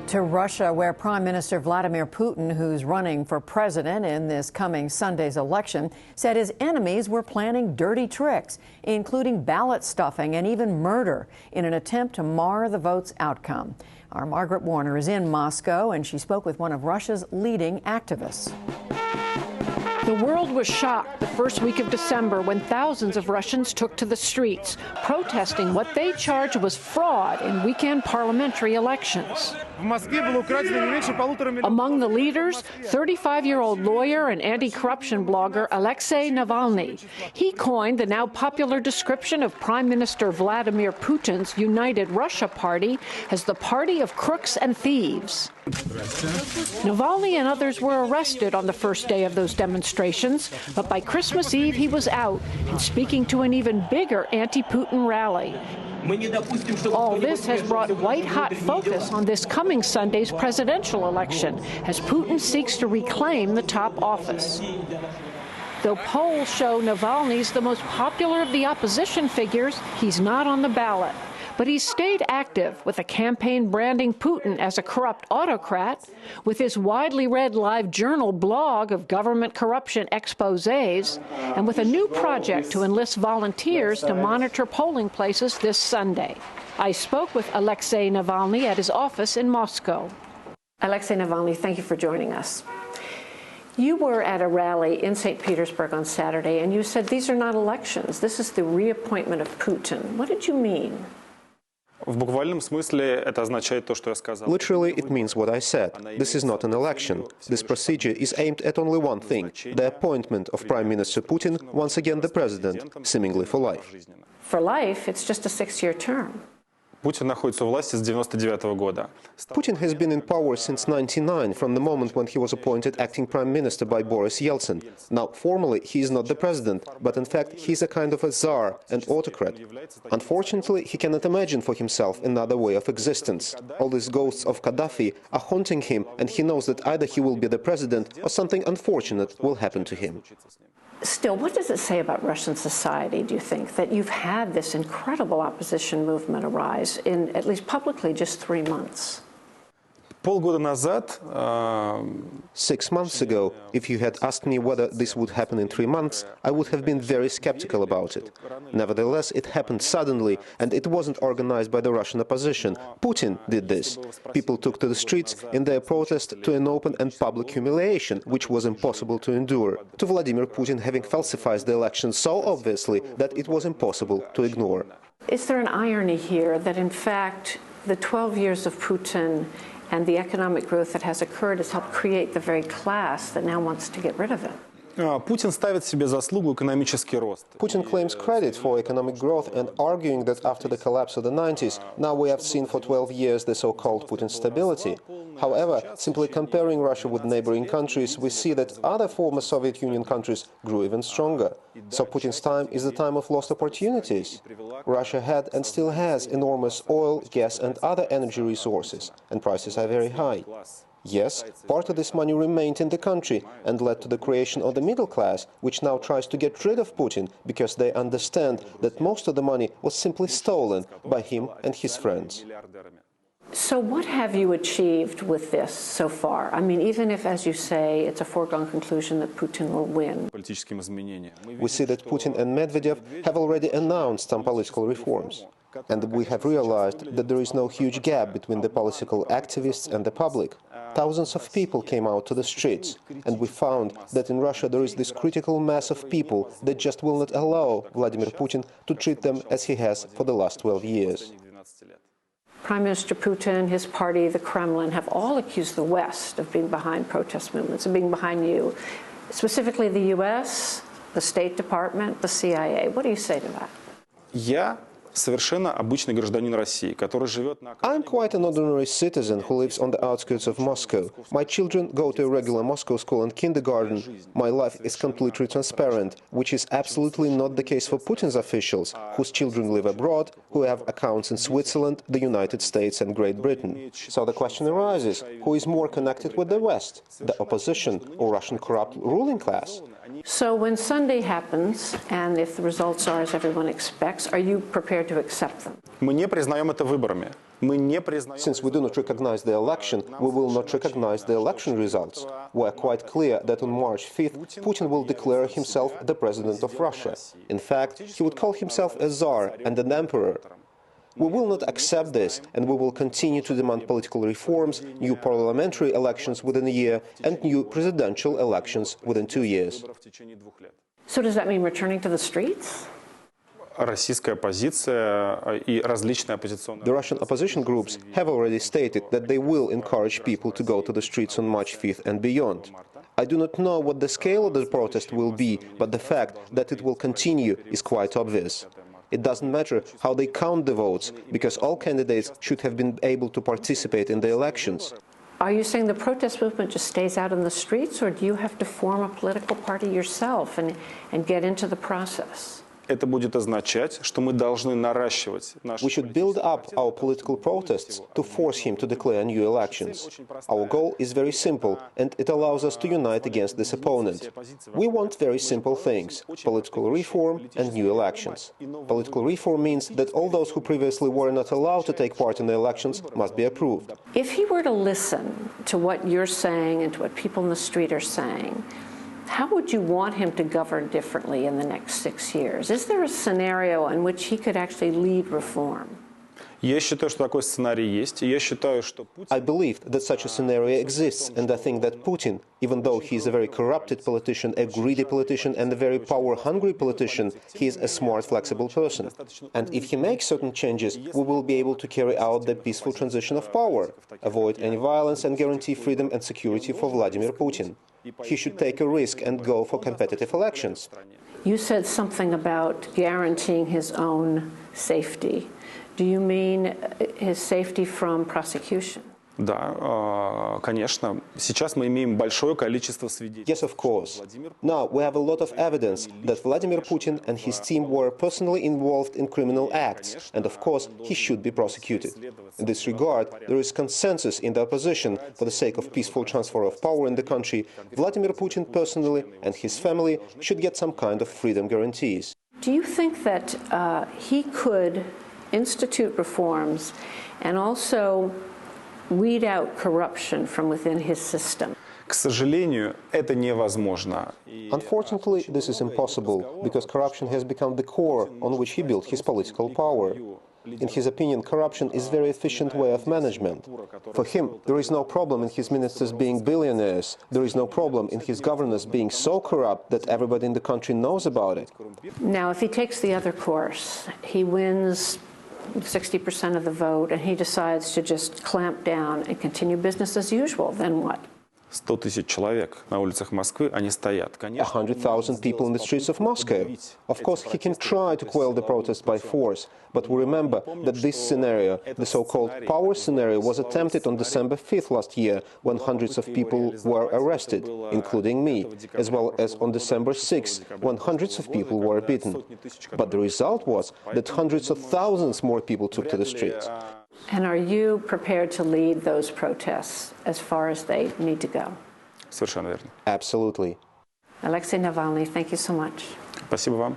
To Russia, where Prime Minister Vladimir Putin, who's running for president in this coming Sunday's election, said his enemies were planning dirty tricks, including ballot stuffing and even murder, in an attempt to mar the vote's outcome. Our Margaret Warner is in Moscow, and she spoke with one of Russia's leading activists. The world was shocked the first week of December when thousands of Russians took to the streets, protesting what they charged was fraud in weekend parliamentary elections. Among the leaders, 35-year-old lawyer and anti-corruption blogger Alexei Navalny. He coined the now popular description of Prime Minister Vladimir Putin's United Russia Party as the party of crooks and thieves. Navalny and others were arrested on the first day of those demonstrations, but by Christmas Eve he was out and speaking to an even bigger anti-Putin rally. All this has brought white-hot focus on this coming Sunday's presidential election as Putin seeks to reclaim the top office. Though polls show Navalny's the most popular of the opposition figures, he's not on the ballot. But he's stayed active with a campaign branding Putin as a corrupt autocrat, with his widely read LiveJournal blog of government corruption exposés, and with a new project to enlist volunteers to monitor polling places this Sunday. I spoke with Alexei Navalny at his office in Moscow. Alexei Navalny, thank you for joining us. You were at a rally in St. Petersburg on Saturday, and you said these are not elections. This is the reappointment of Putin. What did you mean? Literally, it means what I said. This is not an election. This procedure is aimed at only one thing, the appointment of Prime Minister Putin, once again the president, seemingly for life. For life, it's just a 6-year term. Putin has been in power since 1999, from the moment when he was appointed acting prime minister by Boris Yeltsin. Now, formally, he is not the president, but in fact, he is a kind of a czar and autocrat. Unfortunately, he cannot imagine for himself another way of existence. All these ghosts of Gaddafi are haunting him, and he knows that either he will be the president or something unfortunate will happen to him. Still, what does it say about Russian society, do you think, that you've had this incredible opposition movement arise in, at least publicly, just 3 months? 6 months ago, if you had asked me whether this would happen in 3 months, I would have been very skeptical about it. Nevertheless, it happened suddenly, and it wasn't organized by the Russian opposition. Putin did this. People took to the streets in their protest to an open and public humiliation, which was impossible to endure, to Vladimir Putin having falsified the election so obviously that it was impossible to ignore. Is there an irony here that, in fact, the 12 years of Putin and the economic growth that has occurred has helped create the very class that now wants to get rid of it? Putin claims credit for economic growth and arguing that after the collapse of the 90s, now we have seen for 12 years the so-called Putin stability. However, simply comparing Russia with neighboring countries, we see that other former Soviet Union countries grew even stronger. So Putin's time is the time of lost opportunities. Russia had and still has enormous oil, gas and other energy resources, and prices are very high. Yes, part of this money remained in the country and led to the creation of the middle class, which now tries to get rid of Putin because they understand that most of the money was simply stolen by him and his friends. So what have you achieved with this so far? I mean, even if, as you say, it's a foregone conclusion that Putin will win. We see that Putin and Medvedev have already announced some political reforms. And we have realized that there is no huge gap between the political activists and the public. Thousands of people came out to the streets, and we found that in Russia there is this critical mass of people that just will not allow Vladimir Putin to treat them as he has for the last 12 years. Prime Minister Putin, his party, the Kremlin, have all accused the West of being behind protest movements, of being behind you, specifically the U.S., the State Department, the CIA. What do you say to that? I'm quite an ordinary citizen who lives on the outskirts of Moscow. My children go to a regular Moscow school and kindergarten. My life is completely transparent, which is absolutely not the case for Putin's officials, whose children live abroad, who have accounts in Switzerland, the United States and Great Britain. So the question arises, who is more connected with the West, the opposition or Russian corrupt ruling class? So when Sunday happens, and if the results are as everyone expects, are you prepared to accept them? Since we do not recognize the election, we will not recognize the election results. We are quite clear that on March 5th, Putin will declare himself the president of Russia. In fact, he would call himself a czar and an emperor. We will not accept this, and we will continue to demand political reforms, new parliamentary elections within a year, and new presidential elections within 2 years. So does that mean returning to the streets? The Russian opposition groups have already stated that they will encourage people to go to the streets on March 5th and beyond. I do not know what the scale of the protest will be, but the fact that it will continue is quite obvious. It doesn't matter how they count the votes, because all candidates should have been able to participate in the elections. Are you saying the protest movement just stays out in the streets, or do you have to form a political party yourself and get into the process? We should build up our political protests to force him to declare new elections. Our goal is very simple, and it allows us to unite against this opponent. We want very simple things: political reform and new elections. Political reform means that all those who previously were not allowed to take part in the elections must be approved. If he were to listen to what you're saying and to what people in the street are saying, how would you want him to govern differently in the next 6 years? Is there a scenario in which he could actually lead reform? I believe that such a scenario exists, and I think that Putin, even though he is a very corrupted politician, a greedy politician, and a very power-hungry politician, he is a smart, flexible person. And if he makes certain changes, we will be able to carry out the peaceful transition of power, avoid any violence, and guarantee freedom and security for Vladimir Putin. He should take a risk and go for competitive elections. You said something about guaranteeing his own safety. Do you mean his safety from prosecution? Yes, of course. Now, we have a lot of evidence that Vladimir Putin and his team were personally involved in criminal acts, and of course, he should be prosecuted. In this regard, there is consensus in the opposition for the sake of peaceful transfer of power in the country. Vladimir Putin personally and his family should get some kind of freedom guarantees. Do you think that he could institute reforms and also weed out corruption from within his system? Unfortunately, this is impossible, because corruption has become the core on which he built his political power. In his opinion, corruption is a very efficient way of management. For him, there is no problem in his ministers being billionaires. There is no problem in his governors being so corrupt that everybody in the country knows about it. Now, if he takes the other course, he wins 60% of the vote, and he decides to just clamp down and continue business as usual, then what? 100,000 people in the streets of Moscow. Of course, he can try to quell the protest by force, but we remember that this scenario, the so-called power scenario, was attempted on December 5th last year, when hundreds of people were arrested, including me, as well as on December 6th, when hundreds of people were beaten. But the result was that hundreds of thousands more people took to the streets. And are you prepared to lead those protests as far as they need to go? Absolutely. Alexei Navalny, thank you so much. Спасибо вам.